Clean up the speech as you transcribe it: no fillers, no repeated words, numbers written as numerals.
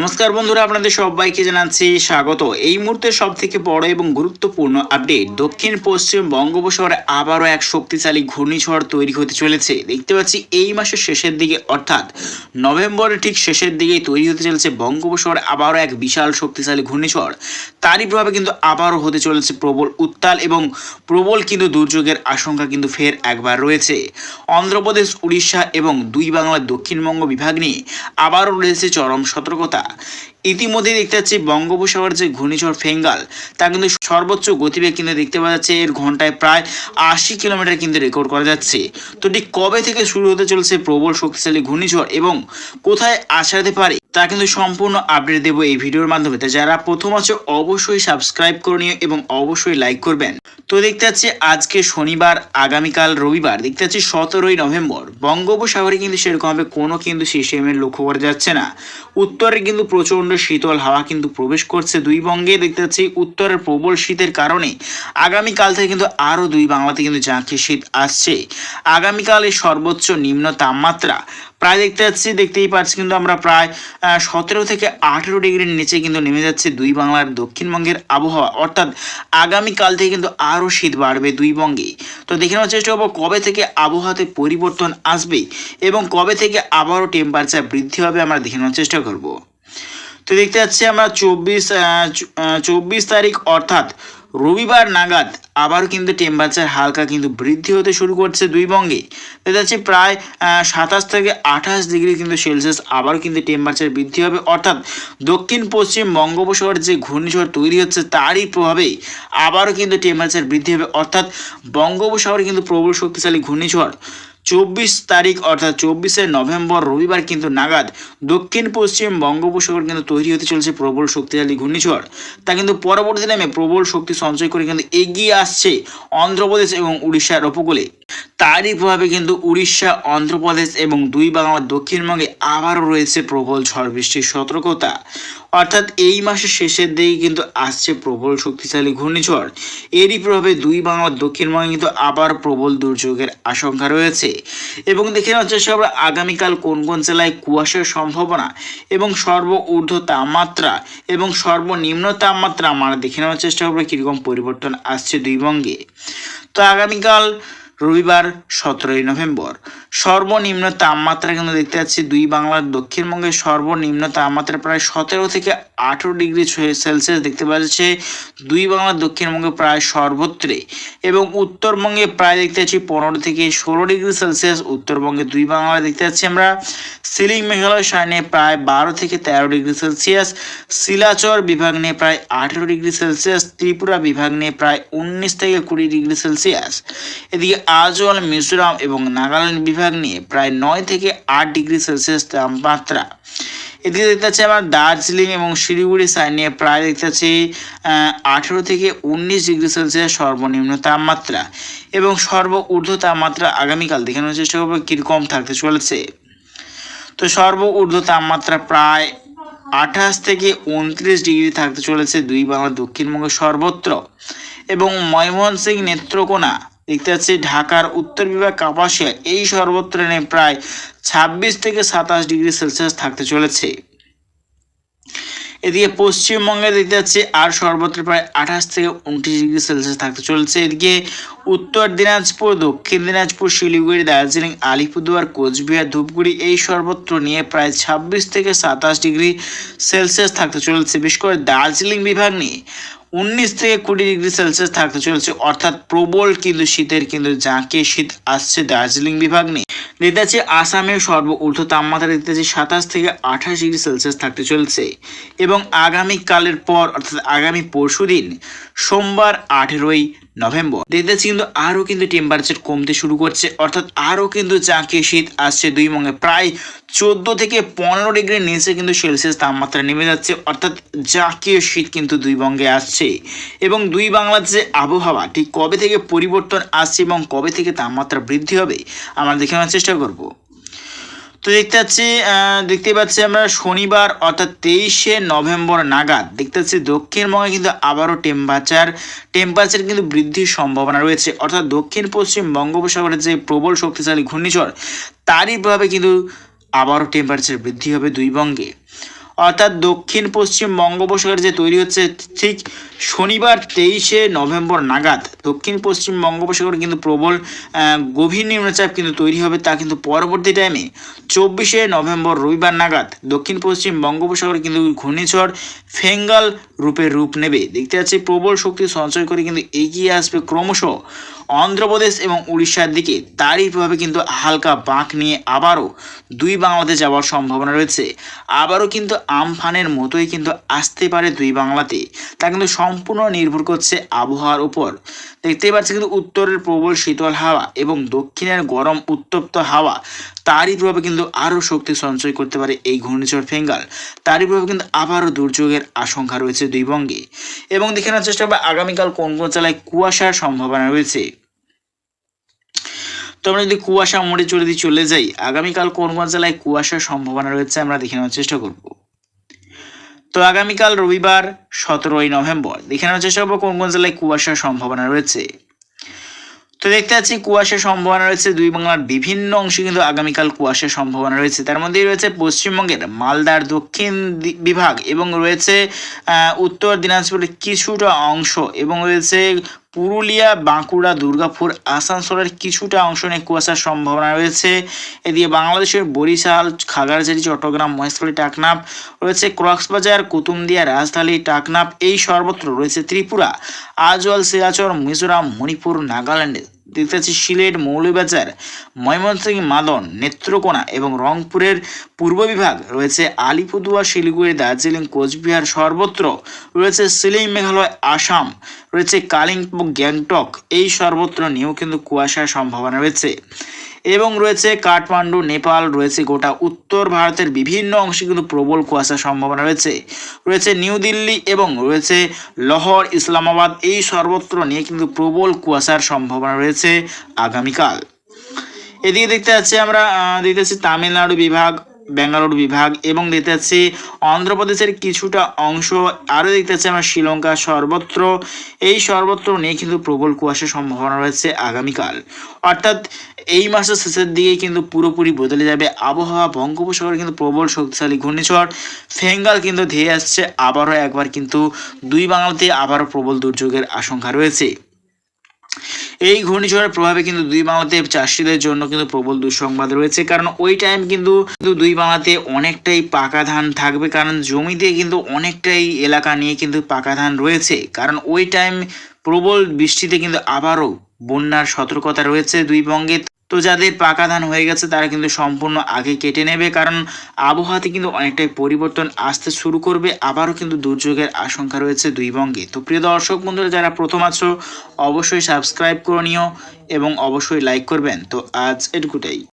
নমস্কার বন্ধুরা, আপনাদের সবাইকে জানাচ্ছি স্বাগত। এই মুহূর্তে সবথেকে বড় এবং গুরুত্বপূর্ণ আপডেট, দক্ষিণ পশ্চিম বঙ্গোপসাগরে আবারও এক শক্তিশালী ঘূর্ণিঝড় তৈরি হতে চলেছে। দেখতে পাচ্ছি এই মাসের শেষের দিকে অর্থাৎ নভেম্বরের ঠিক শেষের দিকেই তৈরি হতে চলেছে বঙ্গোপসাগরে আবারও এক বিশাল শক্তিশালী ঘূর্ণিঝড়। তারই প্রভাবে কিন্তু আবারও হতে চলেছে প্রবল উত্তাল এবং প্রবল কিন্তু দুর্যোগের আশঙ্কা কিন্তু ফের একবার রয়েছে। অন্ধ্রপ্রদেশ, উড়িষ্যা এবং দুই বাংলার দক্ষিণবঙ্গ বিভাগ নিয়ে আবারও রয়েছে চরম সতর্কতা। ইতিমধ্যে দেখতে পাচ্ছি বঙ্গোপসাগরের যে ঘূর্ণিঝড় ফেঙ্গাল তা কিন্তু সর্বোচ্চ গতিবেগ কিন্তু দেখতে পাওয়া যাচ্ছে এর ঘন্টায় প্রায় 80 কিলোমিটার কিন্তু রেকর্ড করা যাচ্ছে। তো ঠিক কবে থেকে শুরু হতে চলেছে প্রবল শক্তিশালী ঘূর্ণিঝড় এবং কোথায় আসাতে পারে তা কিন্তু সম্পূর্ণ আপডেট দেবো এই ভিডিওর মাধ্যমে। তো যারা প্রথম আছে অবশ্যই সাবস্ক্রাইব করে নিও এবং অবশ্যই লাইক করবেন। তো দেখতে পাচ্ছি আজকে শনিবার, আগামীকাল রবিবার দেখতে পাচ্ছি 17ই নভেম্বর। বঙ্গোপসাগরে কিন্তু সেরকমভাবে কোনো কিন্তু সিস্টেমের লক্ষ্য করা যাচ্ছে না। উত্তরে কিন্তু প্রচণ্ড শীতল হাওয়া কিন্তু প্রবেশ করছে দুই বঙ্গে। দেখতে পাচ্ছি উত্তরের প্রবল শীতের কারণে আগামীকাল থেকে কিন্তু আরও দুই বাংলাতে কিন্তু ঝাঁকি শীত আসছে। আগামীকালের সর্বোচ্চ নিম্ন তাপমাত্রা প্রায় দেখতেই পাচ্ছি কিন্তু আমরা প্রায় 17 থেকে 18 ডিগ্রির নিচে কিন্তু নেমে যাচ্ছে দুই বাংলার দক্ষিণবঙ্গের আবহাওয়া। অর্থাৎ আগামীকাল থেকে কিন্তু আরও শীত বাড়বে দুই বঙ্গে। তো দেখে নেওয়ার চেষ্টা করবো কবে থেকে আবহাওয়াতে পরিবর্তন আসবে এবং কবে থেকে আবারও টেম্পারেচার বৃদ্ধি হবে, আমরা দেখে নেওয়ার চেষ্টা করব। তো দেখতে পাচ্ছি আমরা 24 তারিখ অর্থাৎ রবিবার নাগাদ আবারও কিন্তু টেম্পারেচার হালকা কিন্তু বৃদ্ধি হতে শুরু করছে দুই বঙ্গে। দেখা যাচ্ছে প্রায় 27 থেকে 28 ডিগ্রি কিন্তু সেলসিয়াস আবারও কিন্তু টেম্পারেচার বৃদ্ধি হবে। অর্থাৎ দক্ষিণ পশ্চিম বঙ্গোপসাগরে যে ঘূর্ণিঝড় তৈরি হচ্ছে তারই প্রভাবে আবারও কিন্তু টেম্পারেচার বৃদ্ধি হবে। অর্থাৎ বঙ্গোপসাগরে কিন্তু প্রবল শক্তিশালী ঘূর্ণিঝড় 24 তারিখ অর্থাৎ 24শে নভেম্বর রবিবার কিন্তু নাগাদ দক্ষিণ পশ্চিম বঙ্গোপসাগর কিন্তু তৈরি হতে চলেছে প্রবল শক্তিশালী ঘূর্ণিঝড়। তা কিন্তু পরবর্তী টাইমে প্রবল শক্তি সঞ্চয় করে কিন্তু এগিয়ে আসছে অন্ধ্রপ্রদেশ এবং উড়িষ্যার উপকূলে। তারই প্রভাবে কিন্তু উড়িষ্যা, অন্ধ্রপ্রদেশ এবং দুই বাংলার দক্ষিণবঙ্গে আবারও রয়েছে প্রবল ঝড় বৃষ্টির সতর্কতা। অর্থাৎ এই মাসের শেষের দিকে কিন্তু আসছে প্রবল শক্তিশালী ঘূর্ণিঝড়। এরই প্রভাবে দুই বাংলার দক্ষিণবঙ্গে কিন্তু আবার প্রবল দুর্যোগের আশঙ্কা রয়েছে। এবং দেখে নেওয়ার চেষ্টা করব আগামীকাল কোন কোন জেলায় কুয়াশার সম্ভাবনা এবং ঊর্ধ্ব তাপমাত্রা এবং সর্বনিম্ন তাপমাত্রা আমরা দেখে নেওয়ার চেষ্টা করবো কীরকম পরিবর্তন আসছে দুই বঙ্গে। তো আগামীকাল রবিবার 17ই নভেম্বর সর্বনিম্ন তাপমাত্রা কিন্তু দেখতে পাচ্ছি দুই বাংলার দক্ষিণবঙ্গের সর্বনিম্ন তাপমাত্রা প্রায় 17 থেকে 18 ডিগ্রি সেলসিয়াস দেখতে পাওয়া যাচ্ছে দুই বাংলার দক্ষিণবঙ্গে প্রায় সর্বত্রে। এবং উত্তরবঙ্গে প্রায় দেখতে পাচ্ছি 15 থেকে 16 ডিগ্রি সেলসিয়াস। উত্তরবঙ্গে দুই বাংলা দেখতে পাচ্ছি আমরা সিলিং মেঘালয় সাইনে প্রায় 12 থেকে 13 ডিগ্রি সেলসিয়াস, শিলাচর বিভাগ নিয়ে প্রায় 18 ডিগ্রি সেলসিয়াস, ত্রিপুরা বিভাগ নিয়ে প্রায় 19 থেকে 20 ডিগ্রি সেলসিয়াস। এদিকে আজল, মিজোরাম এবং নাগাল্যান্ড বিভাগ নিয়ে প্রায় 9 থেকে 8 ডিগ্রি সেলসিয়াস তাপমাত্রা। এদিকে দেখতে পাচ্ছি আবার দার্জিলিং এবং শিলিগুড়ি সাইড নিয়ে প্রায় দেখতে পাচ্ছি 18 থেকে 19 ডিগ্রি সেলসিয়াস সর্বনিম্ন তাপমাত্রা। এবং ঊর্ধ্ব তাপমাত্রা আগামীকাল দেখানোর চেষ্টা করবো কীরকম থাকতে চলেছে। তো ঊর্ধ্ব তাপমাত্রা প্রায় 28 থেকে 29 ডিগ্রি থাকতে চলেছে দুই বাংলার দক্ষিণবঙ্গের সর্বত্র। এবং ময়মনসিংহ, নেত্রকোনা দেখতে পাচ্ছি ঢাকার উত্তর বিভাগ, কাপাসিয়া এই সর্বত্র প্রায় 26 থেকে 27 ডিগ্রি সেলসিয়াস থাকতে চলেছে। এদিকে পশ্চিমবঙ্গে দেখতে পাচ্ছি আর সর্বত্র প্রায় 28 থেকে 29 ডিগ্রি সেলসিয়াস থাকতে চলেছে। এদিকে উত্তর দিনাজপুর, দক্ষিণ দিনাজপুর, শিলিগুড়ি, দার্জিলিং, আলিপুরদুয়ার, কোচবিহার, ধূপগুড়ি এই সর্বত্র নিয়ে প্রায় 26 থেকে 27 ডিগ্রি সেলসিয়াস থাকতে চলেছে। বিশেষ করে দার্জিলিং বিভাগ নিয়ে 19 থেকে 20 ডিগ্রি সেলসিয়াস থাকতে চলেছে। অর্থাৎ প্রবল কিন্তু শীতের কিন্তু ঝাঁকে শীত আসছে দার্জিলিং বিভাগ নিয়ে। দেখতে পাচ্ছি আসামের ঊর্ধ্ব তাপমাত্রা দেখতে পাচ্ছি 27 থেকে 28 ডিগ্রি সেলসিয়াস থাকতে চলছে। এবং আগামীকালের পর অর্থাৎ আগামী পরশু দিন সোমবার 18ই নভেম্বর দেখতে পাচ্ছি কিন্তু আরও কিন্তু টেম্পারেচার কমতে শুরু করছে। অর্থাৎ আরও কিন্তু ঝাঁকে শীত আসছে দুই বঙ্গে, প্রায় 14 থেকে 15 ডিগ্রির নিচে কিন্তু সেলসিয়াস তাপমাত্রা নেমে যাচ্ছে। অর্থাৎ ঝাঁকে শীত কিন্তু দুই বঙ্গে আসছে। এবং দুই বাংলার যে আবহাওয়া ঠিক কবে থেকে পরিবর্তন আসছে এবং কবে থেকে তাপমাত্রা বৃদ্ধি হবে আমরা দেখে নেওয়ার চেষ্টা করব। তো দেখতে পাচ্ছি আমরা শনিবার অর্থাৎ 23শে নভেম্বর নাগাদ দেখতে পাচ্ছি দক্ষিণবঙ্গে কিন্তু আবারও টেম্পারেচার কিন্তু বৃদ্ধির সম্ভাবনা রয়েছে। অর্থাৎ দক্ষিণ পশ্চিম বঙ্গোপসাগরের যে প্রবল শক্তিশালী ঘূর্ণিঝড় তারই প্রভাবে কিন্তু আবারও টেম্পারেচার বৃদ্ধি হবে দুই বঙ্গে। অর্থাৎ দক্ষিণ পশ্চিম বঙ্গোপসাগর যে তৈরি হচ্ছে ঠিক শনিবার 23শে নভেম্বর নাগাদ দক্ষিণ পশ্চিম বঙ্গোপসাগরে কিন্তু প্রবল গভীর নিম্নচাপ কিন্তু তৈরি হবে, তা কিন্তু পরবর্তী টাইমে 24শে নভেম্বর রবিবার নাগাদ দক্ষিণ পশ্চিম বঙ্গোপসাগরে কিন্তু ঘূর্ণিঝড় ফেঙ্গাল রূপ নেবে। দেখতে পাচ্ছি প্রবল শক্তি সঞ্চয় করে কিন্তু এগিয়ে আসবে ক্রমশ অন্ধ্রপ্রদেশ এবং উড়িষ্যার দিকে। তারই প্রভাবে কিন্তু হালকা বাঁক নিয়ে আবারও দুই বাংলাতে যাওয়ার সম্ভাবনা রয়েছে। আবারও কিন্তু আমফানের মতোই কিন্তু আসতে পারে দুই বাংলাতে, তা কিন্তু সম্পূর্ণ নির্ভর করছে আবহাওয়ার উপর। দেখতেই পাচ্ছি কিন্তু উত্তরের প্রবল শীতল হাওয়া এবং দক্ষিণের গরম উত্তপ্ত হাওয়া, তারই প্রভাবে কিন্তু আরও শক্তি সঞ্চয় করতে পারে এই ঘূর্ণিঝড় ফেঙ্গাল। তারই প্রভাবে কিন্তু আবারও দুর্যোগের আশঙ্কা রয়েছে দুই বঙ্গে। এবং দেখে নেওয়ার চেষ্টা করবে আগামীকাল কোন কোন জেলায় কুয়াশার সম্ভাবনা রয়েছে। তো আমরা যদি কুয়াশা মোড়ে চলে যাই, আগামীকাল কোন কোন জেলায় কুয়াশার সম্ভাবনা রয়েছে আমরা দেখে নেওয়ার চেষ্টা করব। তো আগামীকাল রবিবার 17ই নভেম্বর দেখে নেওয়ার চেষ্টা করবো কোন কোন জেলায় কুয়াশার সম্ভাবনা রয়েছে। তো দেখতে পাচ্ছি কুয়াশার সম্ভাবনা রয়েছে দুই বাংলার বিভিন্ন অংশে কিন্তু আগামীকাল কুয়াশার সম্ভাবনা রয়েছে। তার মধ্যেই রয়েছে পশ্চিমবঙ্গের মালদার দক্ষিণ বিভাগ এবং রয়েছে উত্তর দিনাজপুরের কিছুটা অংশ এবং রয়েছে পুরুলিয়া, বাঁকুড়া, দুর্গাপুর, আসানসোলের কিছুটা অংশ নিয়ে কুয়াশার সম্ভাবনা রয়েছে। এদিকে বাংলাদেশের বরিশাল, খাগড়াছড়ি, চট্টগ্রাম, মহেশখালী, টাকনাফ রয়েছে, কক্সবাজার, কুতুবদিয়া, রাজধানী, টাকনাফ এই সর্বত্র রয়েছে ত্রিপুরা, আজওয়াল, শিলাচর, মিজোরাম, মণিপুর, নাগাল্যান্ডে দেখতে পাচ্ছি সিলেট, মৌলভীবাজার, ময়মনসিংহ, মাদন, নেত্রকোনা এবং রংপুরের পূর্ব বিভাগ রয়েছে আলিপুরদুয়ার, শিলিগুড়ি, দার্জিলিং, কোচবিহার সর্বত্র রয়েছে, সিলিং, মেঘালয়, আসাম রয়েছে, কালিম্পং, গ্যাংটক এই সর্বত্র নিয়েও কিন্তু কুয়াশার সম্ভাবনা রয়েছে। এবং রয়েছে কাঠমান্ডু, নেপাল রয়েছে, গোটা উত্তর ভারতের বিভিন্ন অংশে কিন্তু প্রবল কুয়াশার সম্ভাবনা রয়েছে নিউ দিল্লি এবং রয়েছে লাহোর, ইসলামাবাদ এই সর্বত্র নিয়ে কিন্তু প্রবল কুয়াশার সম্ভাবনা রয়েছে আগামীকাল। এদিকে দেখতে পাচ্ছি আমরা তামিলনাড়ু বিভাগ, বেঙ্গালুরু বিভাগ এবং দেখতে পাচ্ছি অন্ধ্রপ্রদেশের কিছুটা অংশ, আরও দেখতে পাচ্ছি আমরা শ্রীলঙ্কা সর্বত্র এই সর্বত্র নিয়ে কিন্তু প্রবল কুয়াশার সম্ভাবনা রয়েছে আগামীকাল। অর্থাৎ এই মাসের শেষের দিকে কিন্তু পুরোপুরি বদলে যাবে আবহাওয়া। বঙ্গোপসাগরে কিন্তু প্রবল শক্তিশালী ঘূর্ণিঝড় ফেঙ্গাল কিন্তু ধেয়ে আসছে, আবারও একবার কিন্তু দুই বাংলাতে আবারও প্রবল দুর্যোগের আশঙ্কা রয়েছে। এই ঘূর্ণিঝড়ের প্রভাবে কিন্তু দুই বাংলাতে চাষিদের জন্য কিন্তু প্রবল দুঃসংবাদ রয়েছে, কারণ ওই টাইম কিন্তু দুই বাংলাতে অনেকটাই পাকা ধান থাকবে, কারণ জমিতে কিন্তু অনেকটাই এলাকা নিয়ে কিন্তু পাকা ধান রয়েছে, কারণ ওই টাইম প্রবল বৃষ্টিতে কিন্তু আবারও বন্যার সতর্কতা রয়েছে দুই বঙ্গে। তো যাদের পাকা ধান হয়ে গেছে তারা কিন্তু সম্পূর্ণ আগে কেটে নেবে, কারণ আবহাওয়াতে কিন্তু অনেকটাই পরিবর্তন আসতে শুরু করবে, আবারও কিন্তু দুর্যোগের আশঙ্কা রয়েছে দুই বঙ্গে। তো প্রিয় দর্শক বন্ধুরা, যারা প্রথম আছো অবশ্যই সাবস্ক্রাইব করে নিও এবং অবশ্যই লাইক করবেন। তো আজ এটুকুটাই।